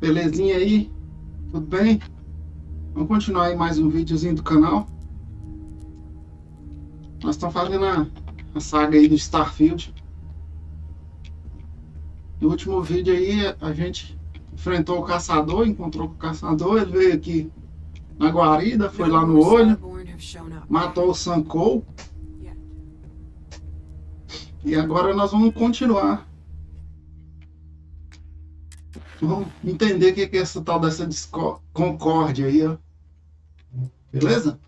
Belezinha aí? Tudo bem? Vamos continuar aí mais um videozinho do canal. Nós estamos fazendo a saga aí do Starfield. No último vídeo aí a gente enfrentou o caçador, encontrou com o caçador, ele veio aqui na guarida, foi No lá no more olho, Starborn have shown up matou o Sankou yet. e agora nós vamos continuar. Vamos entender o que é essa tal dessa Concórdia aí, ó. Beleza?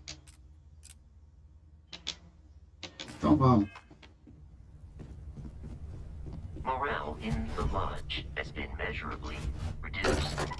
Então vamos. Morale in the lodge has been measurably reduced.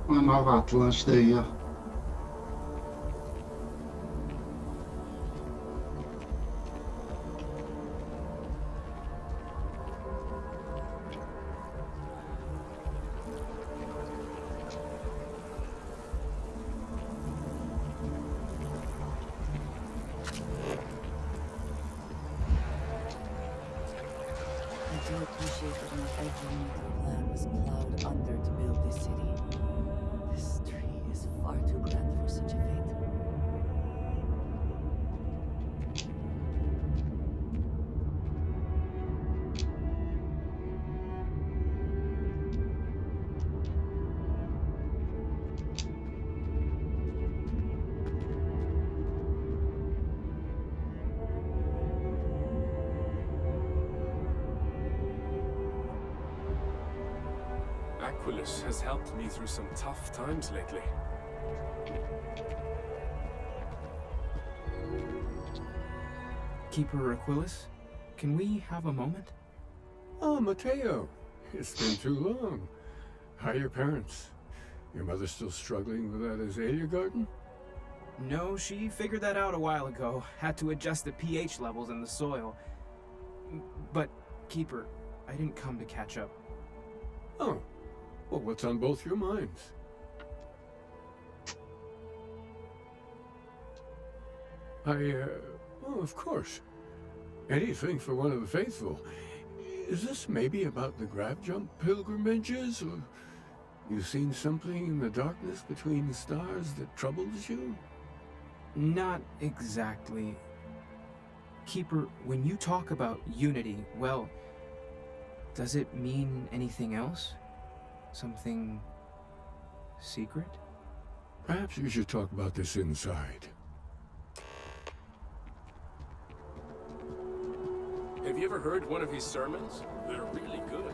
Uma nova Atlântida aí, ó. I do appreciate that not every meter of land was plowed under to build this city. This tree is far too grand for such a fate. Aquilus has helped me through some tough times lately. Keeper Aquilus, can we have a moment? Oh, Mateo. It's been too long. How are your parents? Your mother still struggling with that azalea garden? No, she figured that out a while ago. Had to adjust the pH levels in the soil. But, Keeper, I didn't come to catch up. Oh. Well, what's on both your minds? Oh, of course. Anything for one of the faithful. Is this maybe about the grab jump pilgrimages, or you seen something in the darkness between the stars that troubles you? Not exactly. Keeper, when you talk about unity, well, does it mean anything else? Something secret? Perhaps you should talk about this inside. Have you ever heard one of his sermons? They're really good.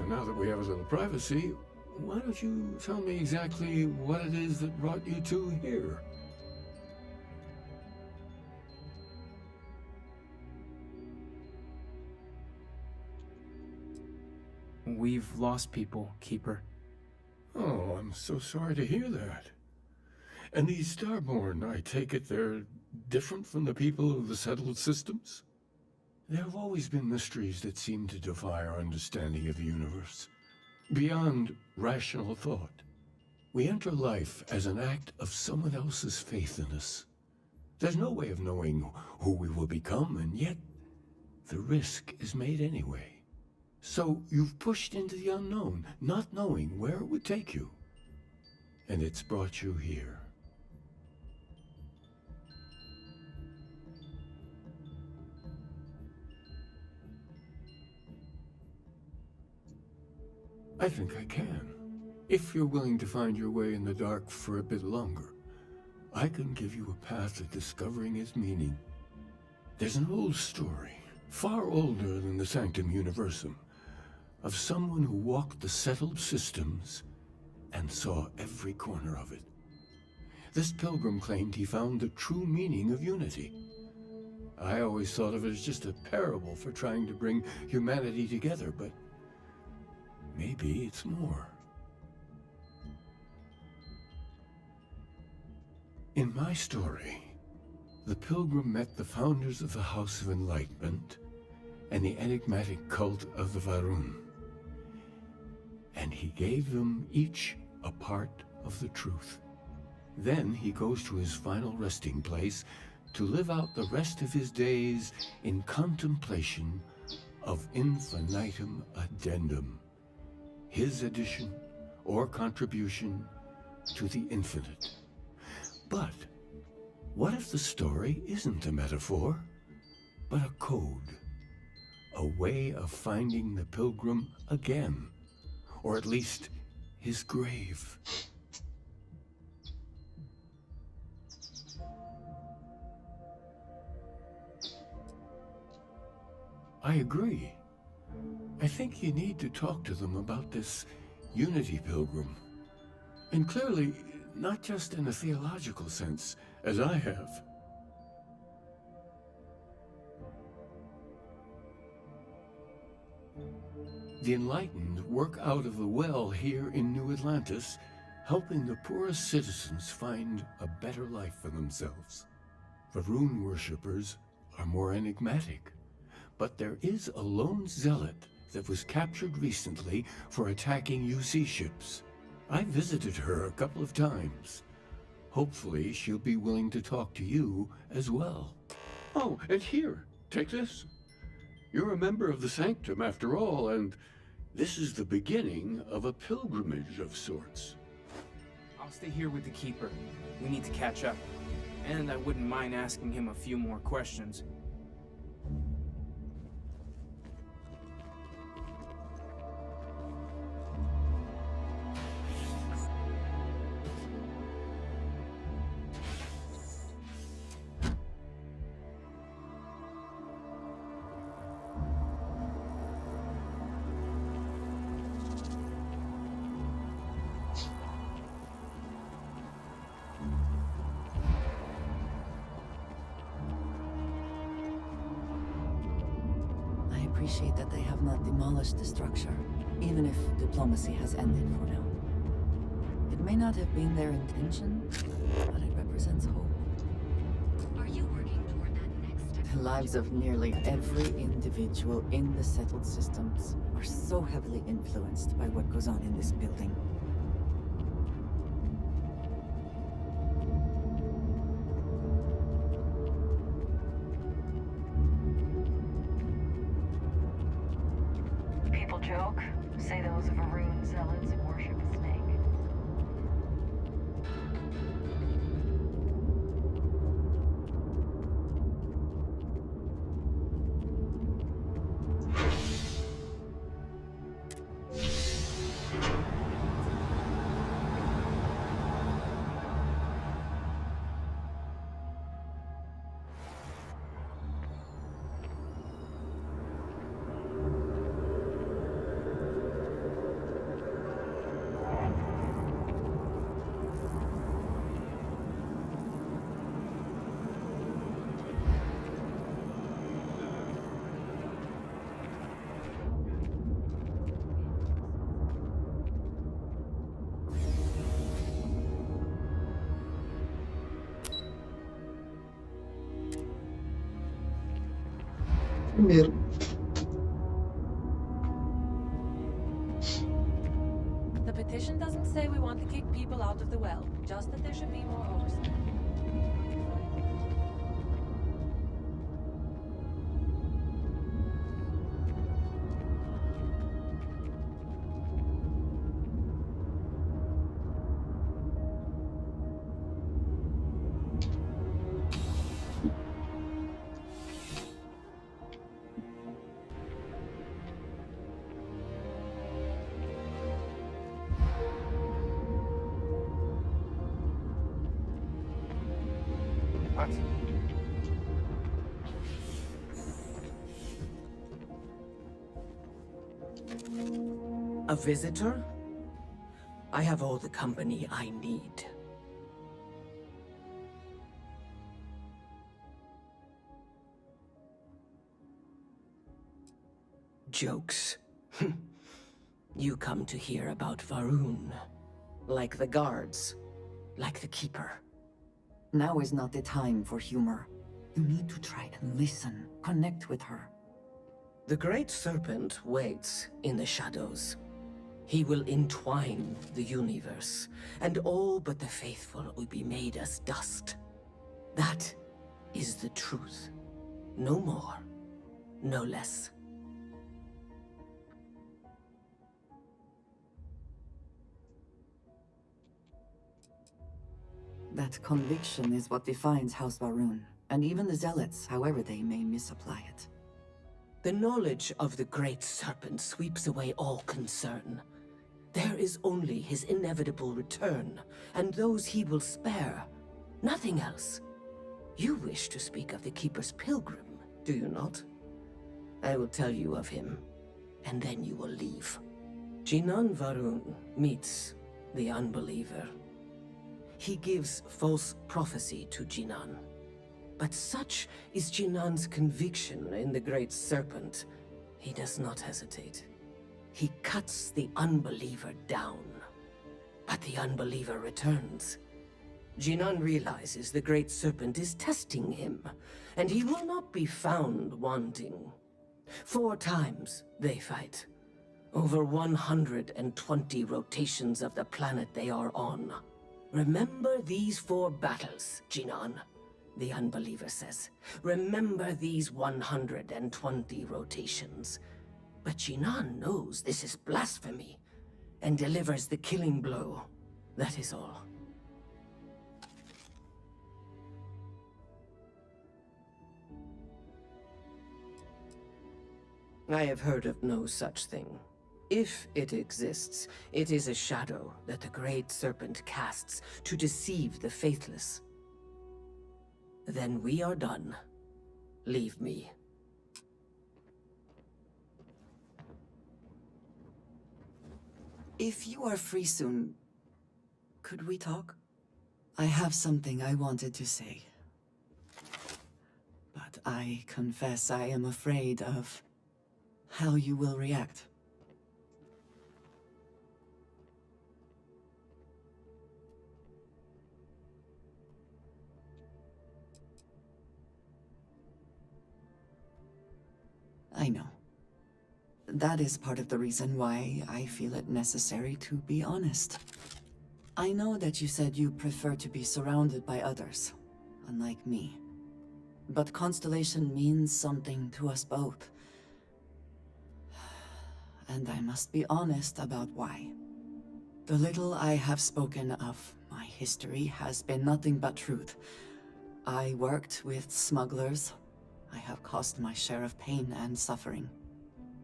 Now that we have a little privacy, why don't you tell me exactly what it is that brought you two here? We've lost people, Keeper. Oh, I'm so sorry to hear that. And these Starborn, I take it they're different from the people of the settled systems? There have always been mysteries that seem to defy our understanding of the universe. Beyond rational thought, we enter life as an act of someone else's faith in us. There's no way of knowing who we will become, and yet the risk is made anyway. So you've pushed into the unknown, not knowing where it would take you. And it's brought you here. I think I can. If you're willing to find your way in the dark for a bit longer, I can give you a path to discovering its meaning. There's an old story, far older than the Sanctum Universum, of someone who walked the settled systems and saw every corner of it. This pilgrim claimed he found the true meaning of unity. I always thought of it as just a parable for trying to bring humanity together, but maybe it's more. In my story, the pilgrim met the founders of the House of Enlightenment and the enigmatic cult of the Varun, and he gave them each a part of the truth. Then he goes to his final resting place to live out the rest of his days in contemplation of infinitum addendum, his addition or contribution to the infinite. But what if the story isn't a metaphor, but a code? A way of finding the pilgrim again, or at least his grave. I agree. I think you need to talk to them about this Unity Pilgrim. And clearly, not just in a theological sense, as I have. The enlightened work out of the well here in New Atlantis, helping the poorest citizens find a better life for themselves. The rune worshippers are more enigmatic, but there is a lone zealot that was captured recently for attacking UC ships. I visited her a couple of times. Hopefully she'll be willing to talk to you as well. Oh, and here, take this. You're a member of the Sanctum after all, and this is the beginning of a pilgrimage of sorts. I'll stay here with the Keeper. We need to catch up. And I wouldn't mind asking him a few more questions. I appreciate that they have not demolished the structure, even if diplomacy has ended for now. It may not have been their intention, but it represents hope. Are you working toward that next step? The lives of nearly every individual in the settled systems are so heavily influenced by what goes on in this building. People joke, say those Varun zealots worship a snake. Primeiro. The petition doesn't say we want to kick people out of the well, just that there should be more oversight. What? A visitor? I have all the company I need. Jokes. You come to hear about Varun. Like the guards. Like the Keeper. Now is not the time for humor. You need to try and listen, connect with her. The Great Serpent waits in the shadows. He will entwine the universe, and all but the faithful will be made as dust. That is the truth. No more, no less. That conviction is what defines House Varun, and even the Zealots, however they may misapply it. The knowledge of the Great Serpent sweeps away all concern. There is only his inevitable return, and those he will spare. Nothing else. You wish to speak of the Keeper's pilgrim, do you not? I will tell you of him, and then you will leave. Jinan Varun meets the unbeliever. He gives false prophecy to Jinan. But such is Jinan's conviction in the Great Serpent, he does not hesitate. He cuts the unbeliever down. But the unbeliever returns. Jinan realizes the Great Serpent is testing him, and he will not be found wanting. 4 times they fight. Over 120 rotations of the planet they are on. Remember these 4 battles, Jinan, the unbeliever says. Remember these 120 rotations. But Jinan knows this is blasphemy, and delivers the killing blow. That is all. I have heard of no such thing. If it exists, it is a shadow that the Great Serpent casts to deceive the faithless. Then we are done. Leave me. If you are free soon, could we talk? I have something I wanted to say. But I confess I am afraid of how you will react. I know. That is part of the reason why I feel it necessary to be honest. I know that you said you prefer to be surrounded by others, unlike me. But Constellation means something to us both. And I must be honest about why. The little I have spoken of my history has been nothing but truth. I worked with smugglers. I have caused my share of pain and suffering.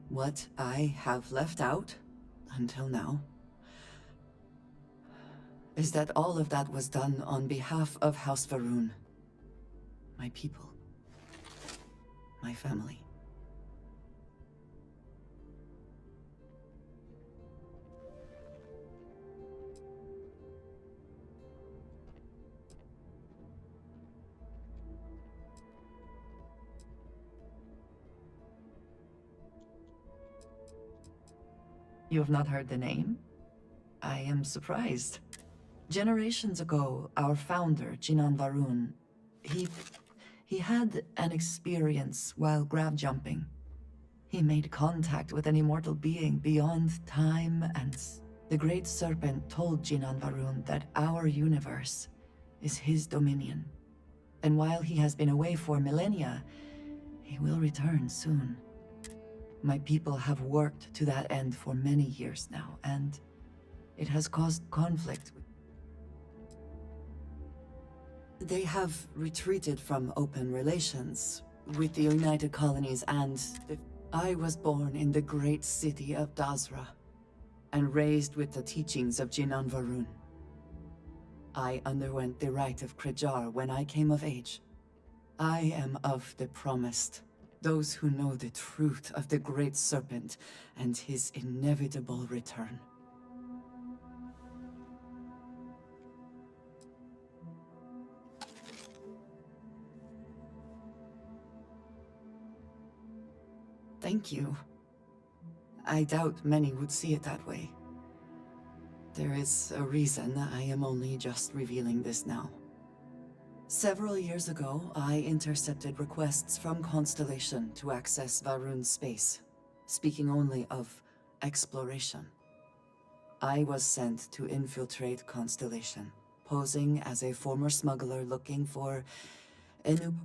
What I have left out, until now, is that all of that was done on behalf of House Varun. My people. My family. You have not heard the name? I am surprised. Generations ago, our founder, Jinan Varun, he had an experience while grav jumping. He made contact with an immortal being beyond time, and the Great Serpent told Jinan Varun that our universe is his dominion. And while he has been away for millennia, he will return soon. My people have worked to that end for many years now, and it has caused conflict. They have retreated from open relations with the United Colonies, and I was born in the great city of Dazra, and raised with the teachings of Jinan Varun. I underwent the rite of Krijar when I came of age, I am of the promised, those who know the truth of the Great Serpent and his inevitable return. Thank you. I doubt many would see it that way. There is a reason I am only just revealing this now. Several years ago, I intercepted requests from Constellation to access Varun's space, speaking only of exploration. I was sent to infiltrate Constellation, posing as a former smuggler looking for a new...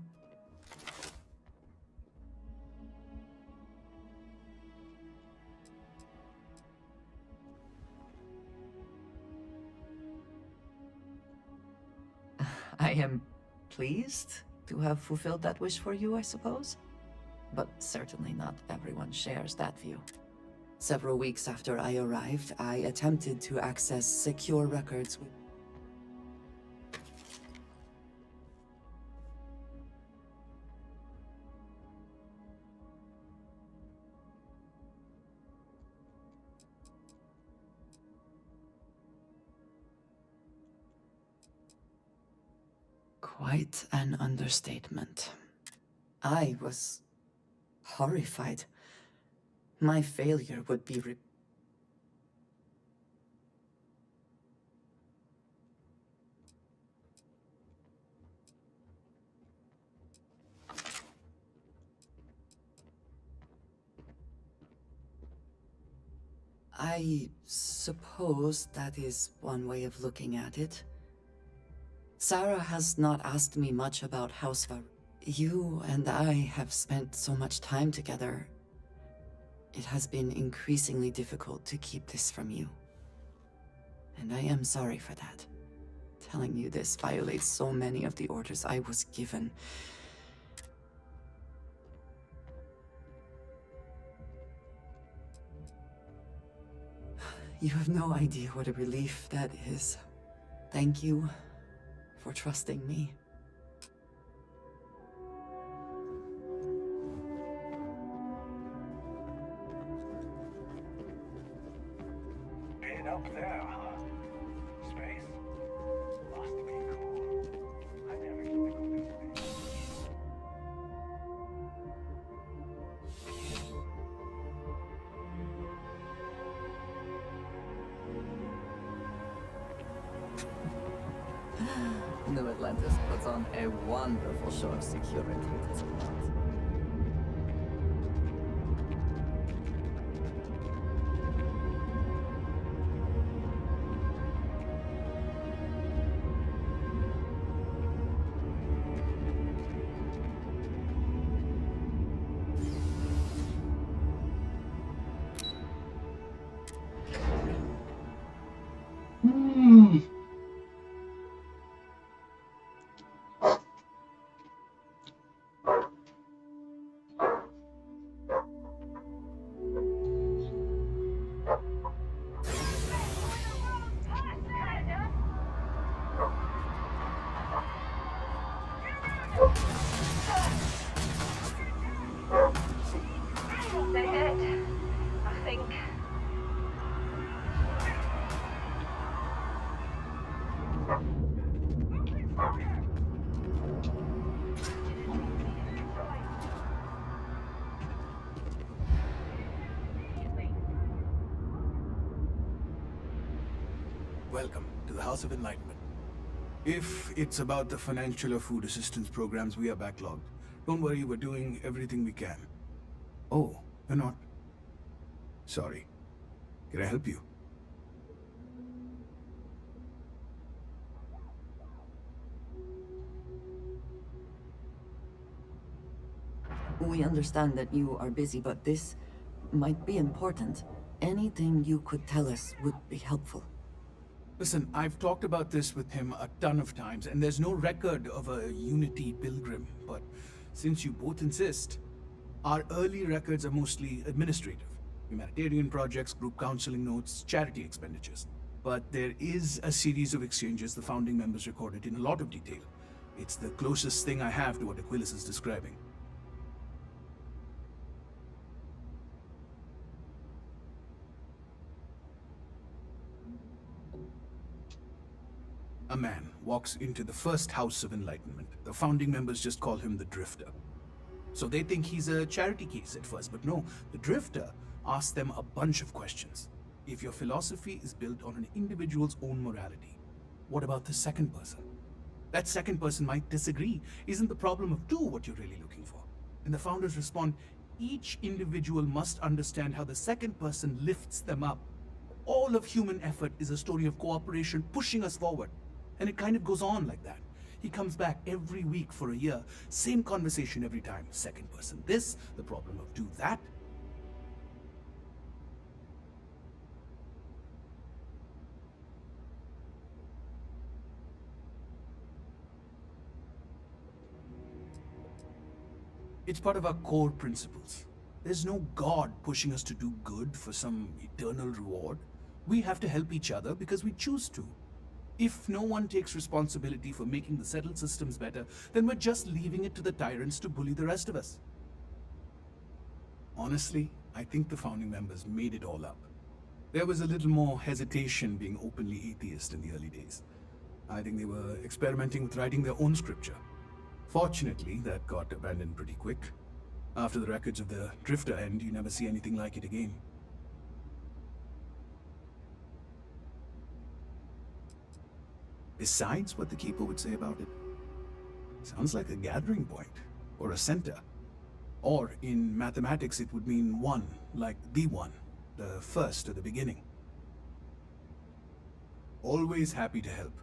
I am pleased to have fulfilled that wish for you, I suppose. But certainly not everyone shares that view. Several weeks after I arrived, I attempted to access secure records with... Quite an understatement. I was horrified. My failure would be I suppose that is one way of looking at it. Sarah has not asked me much about House Var. You and I have spent so much time together. It has been increasingly difficult to keep this from you. And I am sorry for that. Telling you this violates so many of the orders I was given. You have no idea what a relief that is. Thank you for trusting me. Been up there, huh? Space? Must be cool. I never get to go to space. New Atlantis puts on a wonderful show of security. Does it not? They did, I think. Welcome to the House of Enlightenment. If it's about the financial or food assistance programs, we are backlogged. Don't worry, we're doing everything we can. Oh, you're not? Sorry. Can I help you? We understand that you are busy, but this might be important. Anything you could tell us would be helpful. Listen, I've talked about this with him a ton of times, and there's no record of a Unity pilgrim, but since you both insist, our early records are mostly administrative. Humanitarian projects, group counseling notes, charity expenditures. But there is a series of exchanges the founding members recorded in a lot of detail. It's the closest thing I have to what Aquilus is describing. A man walks into the first House of Enlightenment. The founding members just call him the Drifter. So they think he's a charity case at first, but no, the Drifter asks them a bunch of questions. If your philosophy is built on an individual's own morality, what about the second person? That second person might disagree. Isn't the problem of two what you're really looking for? And the founders respond, each individual must understand how the second person lifts them up. All of human effort is a story of cooperation pushing us forward. And it kind of goes on like that. He comes back every week for a year. Same conversation every time. Second person this, the problem of do that. It's part of our core principles. There's no God pushing us to do good for some eternal reward. We have to help each other because we choose to. If no one takes responsibility for making the settled systems better, then we're just leaving it to the tyrants to bully the rest of us. Honestly, I think the founding members made it all up. There was a little more hesitation being openly atheist in the early days. I think they were experimenting with writing their own scripture. Fortunately, that got abandoned pretty quick. After the records of the Drifter end, you never see anything like it again. Besides what the Keeper would say about it, sounds like a gathering point, or a center. Or, in mathematics, it would mean one, like the one, the first or the beginning. Always happy to help.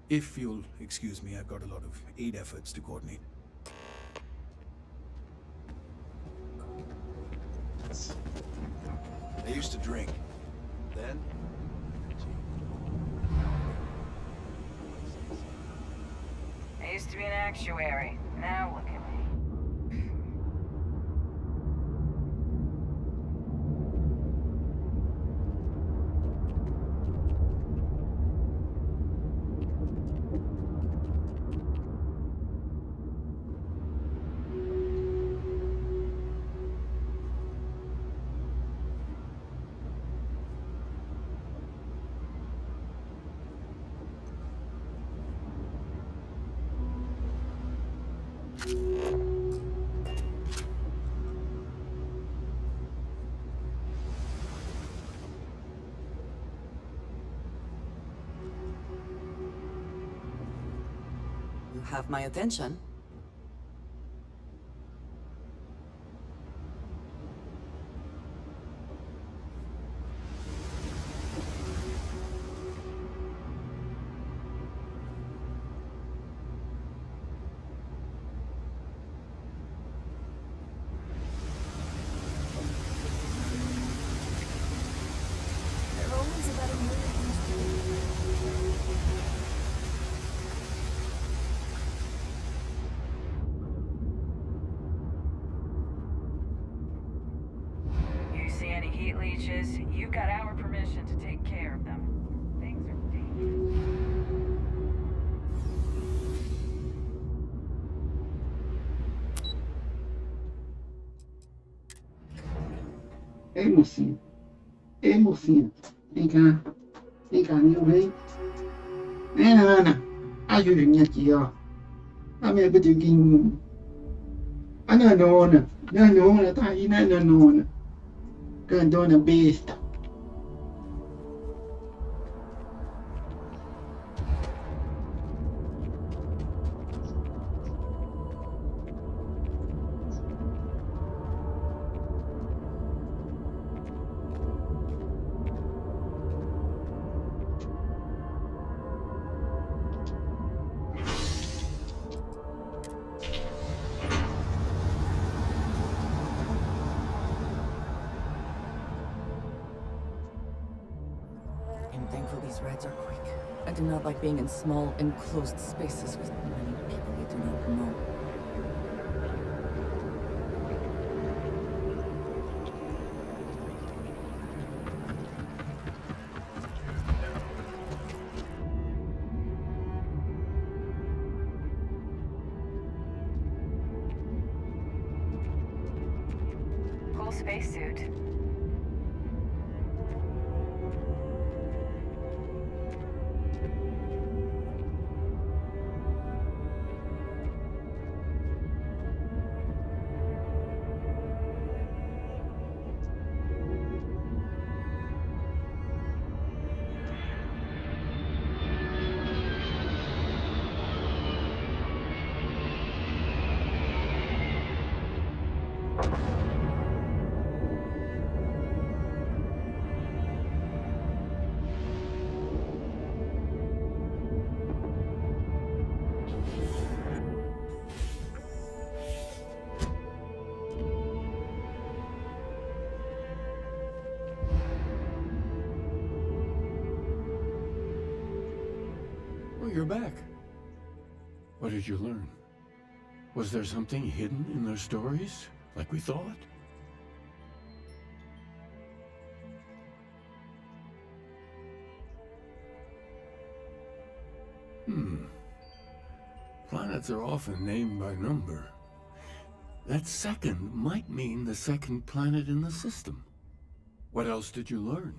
If you'll excuse me, I've got a lot of aid efforts to coordinate. I used to drink. Then? I used to be an actuary. Now look at me. You have my attention. There are always about a million things to do. You see any heat leeches? You've got our permission to take care of them. Things are dangerous. Ei, mocinha. Ei, mocinha. Vem cá. Vem cá, Nil, vem. Vem, Ana. Ajuda aqui, ó. A minha betuguinha. A nanona. Nanona, tá aí, né, nanona? Grandona besta. I'm thankful these rides are quick. I do not like being in small, enclosed spaces with many people I do not know. spacesuit. Oh, you're back. What did you learn? Was there something hidden in their stories, like we thought? Planets are often named by number. That second might mean the second planet in the system. What else did you learn?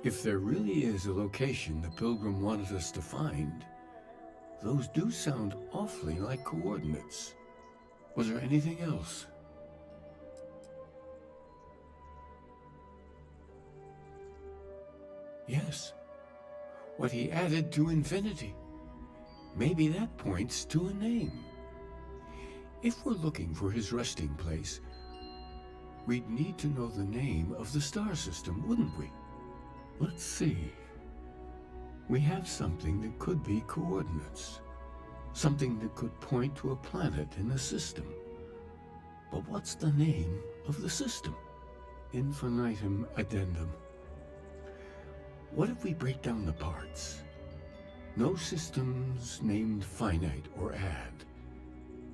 If there really is a location the Pilgrim wanted us to find, those do sound awfully like coordinates. Was there anything else? Yes. What he added to infinity. Maybe that points to a name. If we're looking for his resting place, we'd need to know the name of the star system, wouldn't we? Let's see. We have something that could be coordinates. Something that could point to a planet in the system. But what's the name of the system? Infinitum addendum. What if we break down the parts? No systems named finite or add.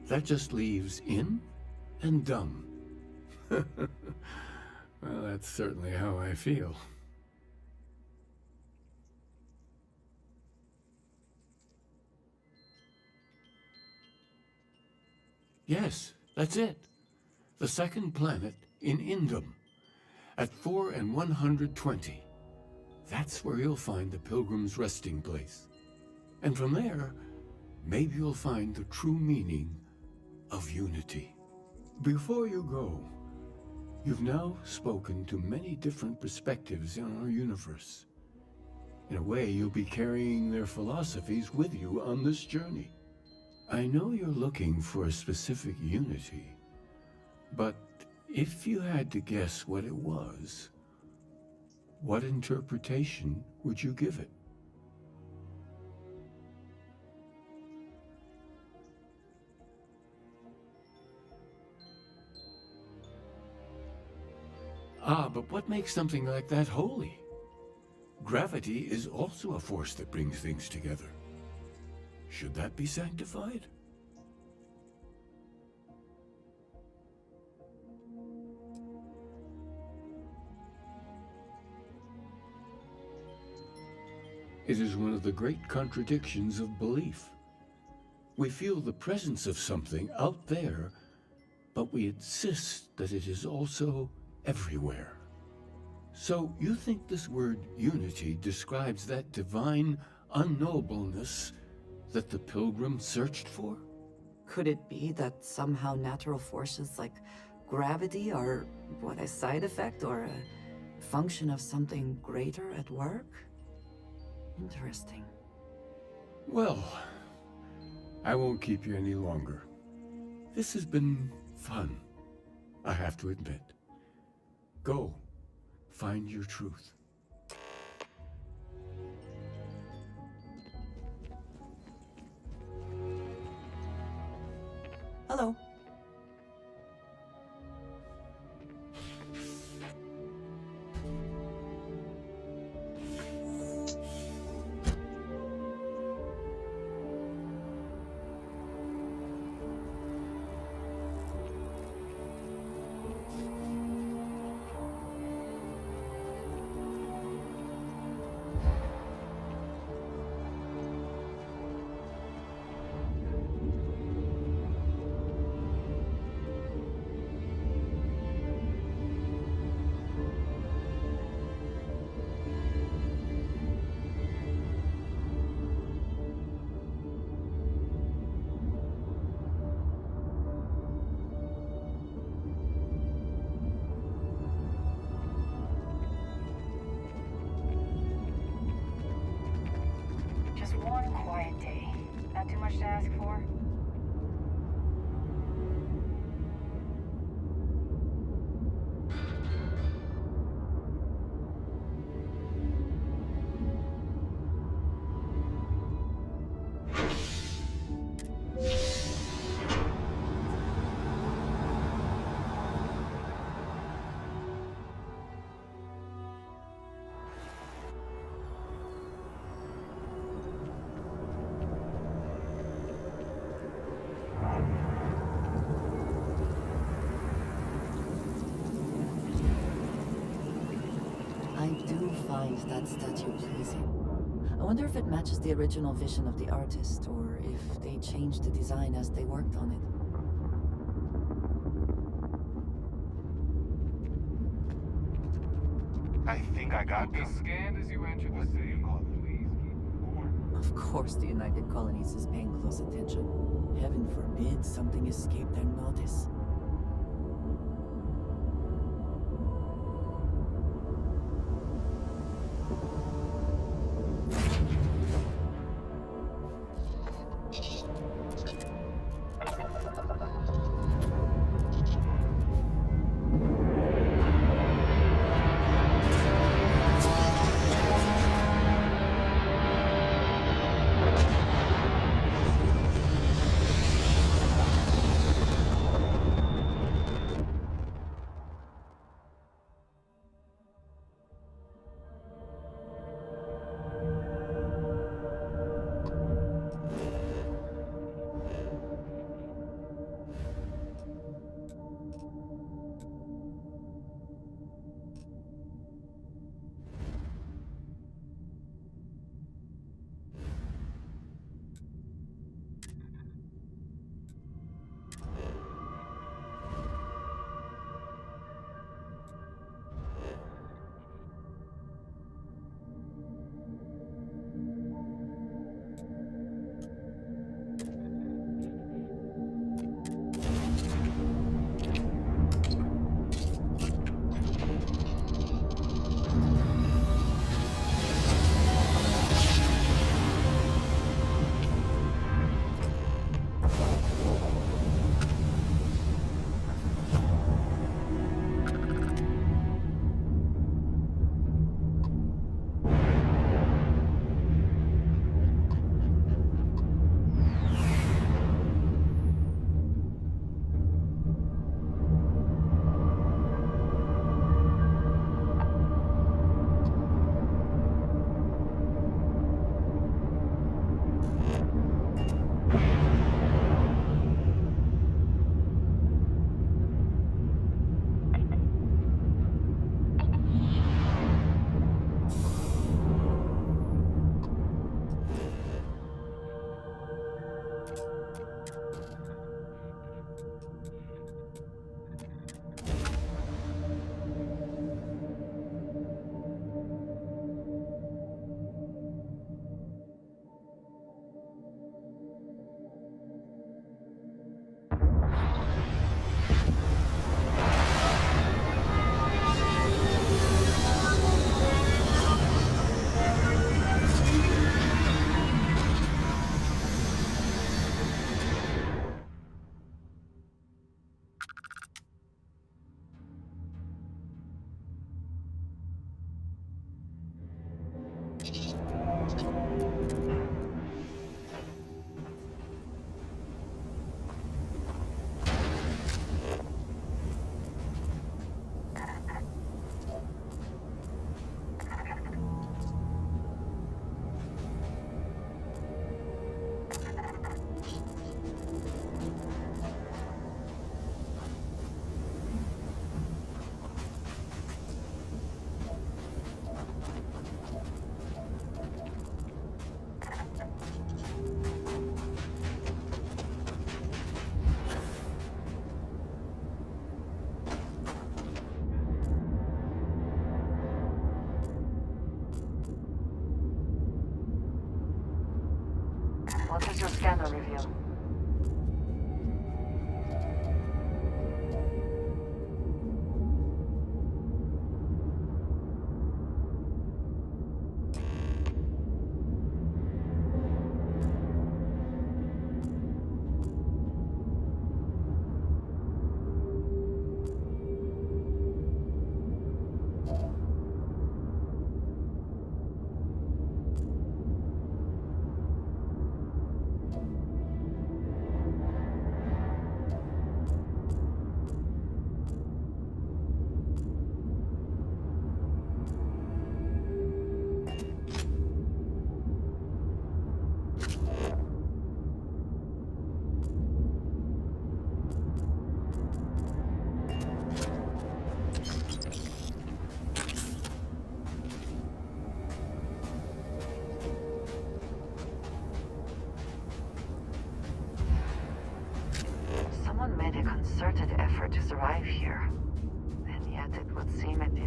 That just leaves in and dum. Well, that's certainly how I feel. Yes, that's it. The second planet in Indum, at 4 and 120. That's where you'll find the Pilgrim's resting place. And from there, maybe you'll find the true meaning of unity. Before you go, you've now spoken to many different perspectives in our universe. In a way, you'll be carrying their philosophies with you on this journey. I know you're looking for a specific unity, but if you had to guess what it was, what interpretation would you give it? Ah, but what makes something like that holy? Gravity is also a force that brings things together. Should that be sanctified? It is one of the great contradictions of belief. We feel the presence of something out there, but we insist that it is also everywhere. So you think this word unity describes that divine unknowableness that the Pilgrim searched for? Could it be that somehow natural forces like gravity are, a side effect or a function of something greater at work? Interesting. Well, I won't keep you any longer. This has been fun, I have to admit. Go, find your truth. Hello. One quiet day. Not too much to ask for? I do find that statue pleasing. I wonder if it matches the original vision of the artist, or if they changed the design as they worked on it. I think I got Be them. scanned as you enter the city. Please keep Of course the United Colonies is paying close attention. Heaven forbid something escape their notice. What is your scanner review?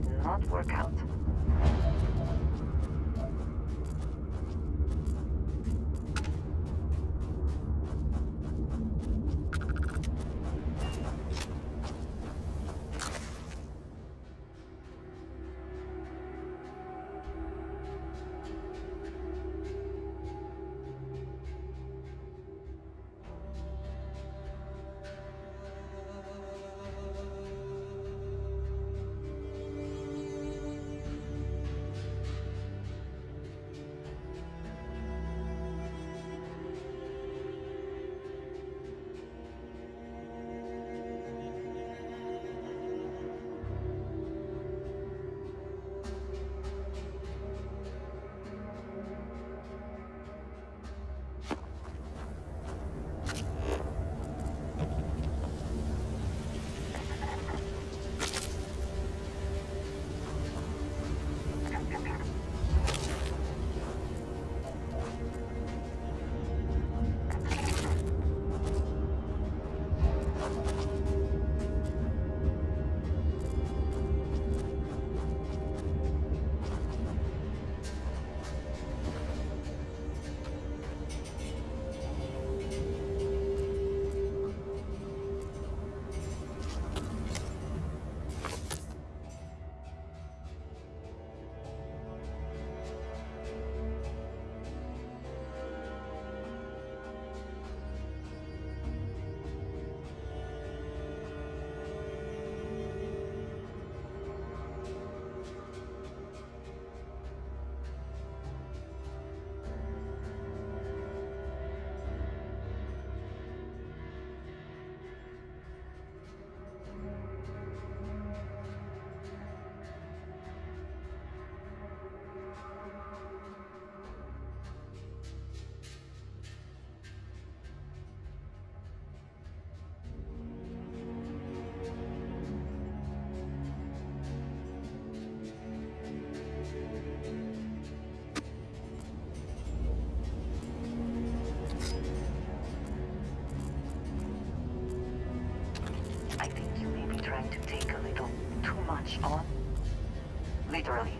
did not work out. I think you may be trying to take a little too much on. Literally.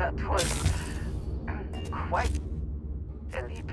That was quite a leap.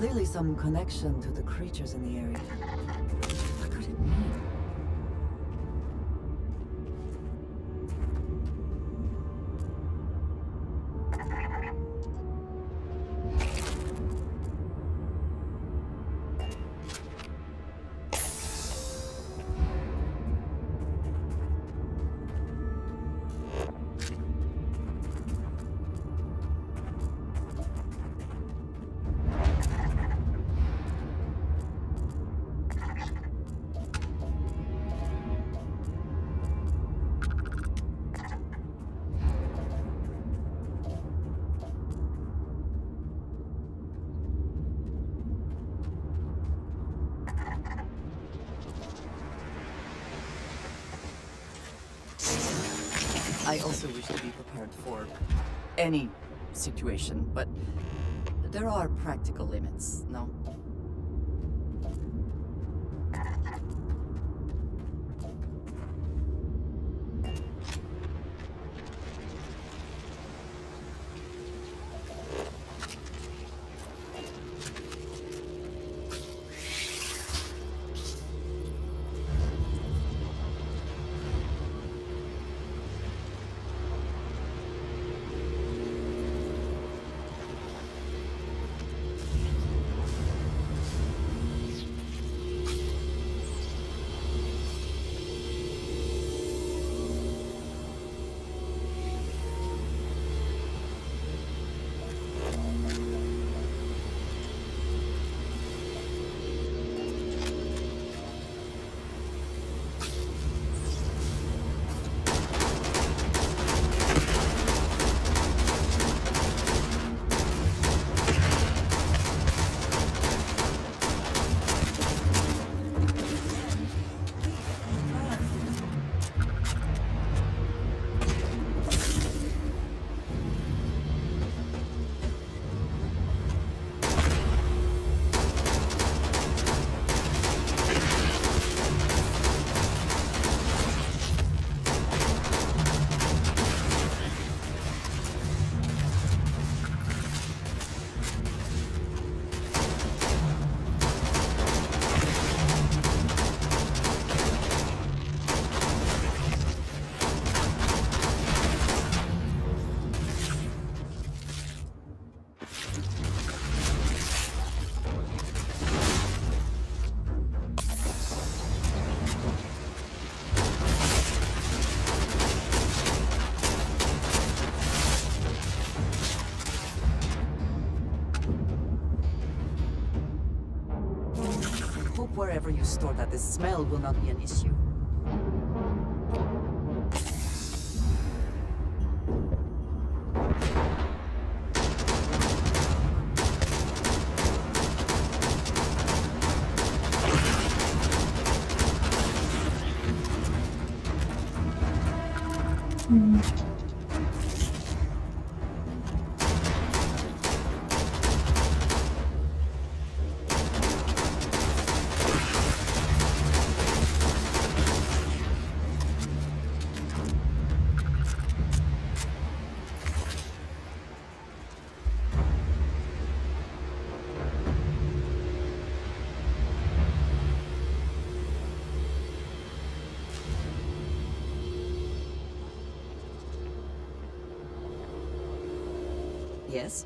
clearly some connection to the creatures in the area. What could it mean? I also wish to be prepared for any situation, but there are practical limits, no? Hope wherever you store that, the smell will not be an issue. Yes?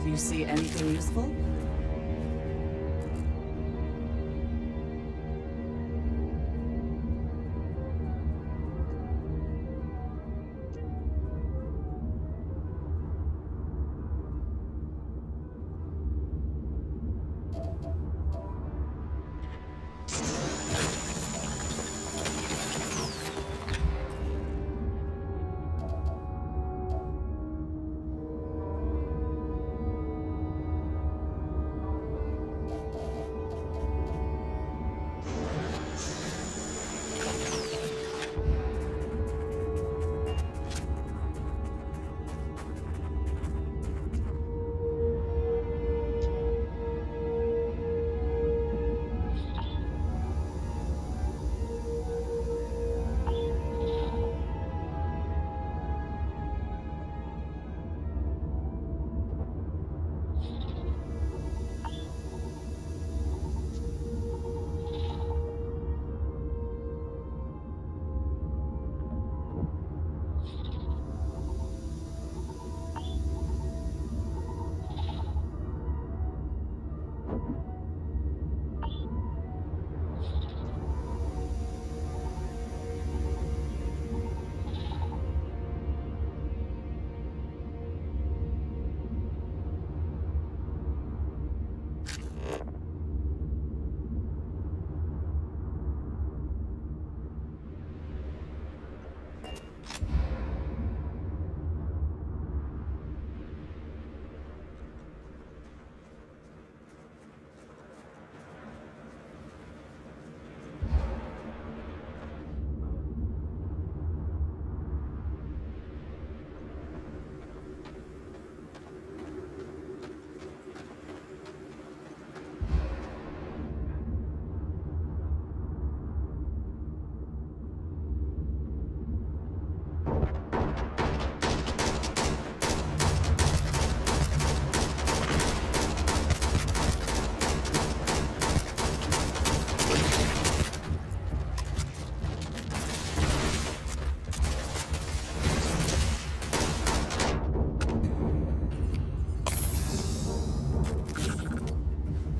Do you see anything useful?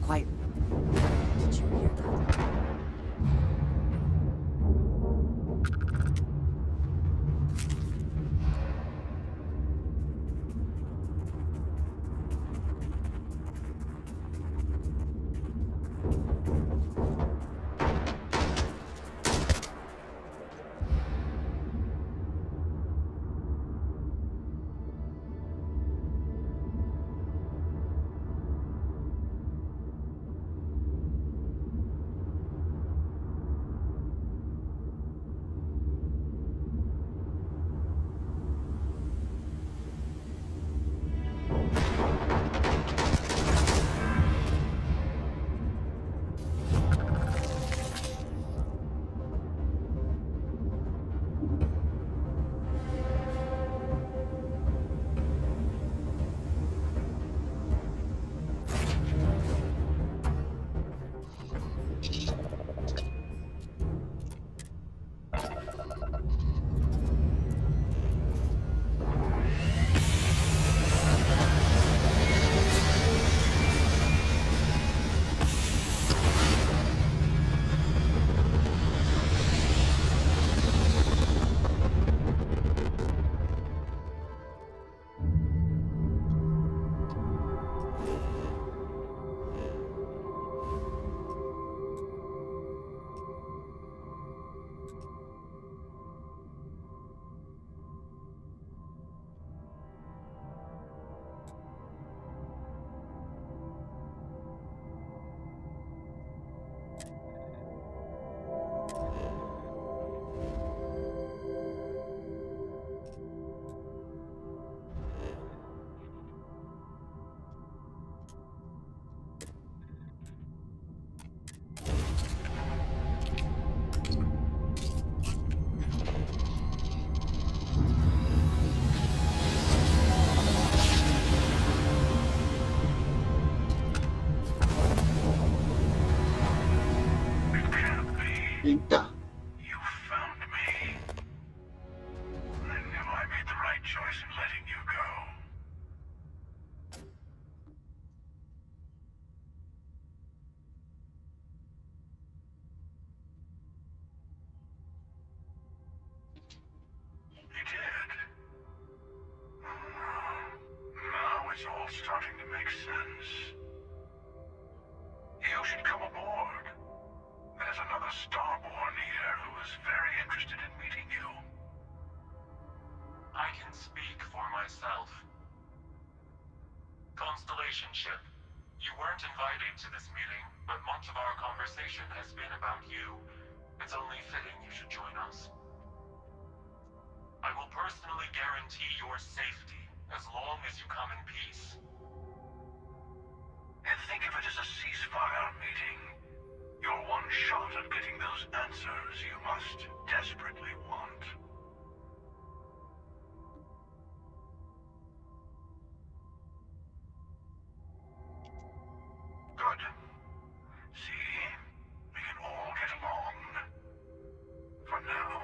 Quiet. Did you hear that? Eita. You found me. I knew I made the right choice in letting you go. You did. Now it's all starting to make sense. You should come aboard. There's another Starborn here who is very interested in meeting you. I can speak for myself. Constellation ship, you weren't invited to this meeting, but much of our conversation has been about you. It's only fitting you should join us. I will personally guarantee your safety as long as you come in peace. And think of it as a ceasefire meeting. Your one shot at getting those answers you must desperately want. Good. See? We can all get along. For now.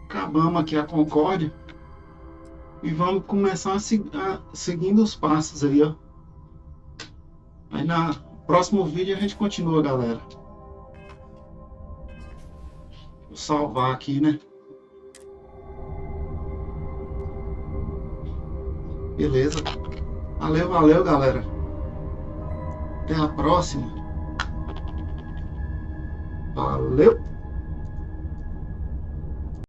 Acabamos aqui a Concórdia e vamos começar seguindo os passos aí, ó. Aí no próximo vídeo a gente continua, galera. Vou salvar aqui, né? Beleza. Valeu, galera. Até a próxima. Valeu.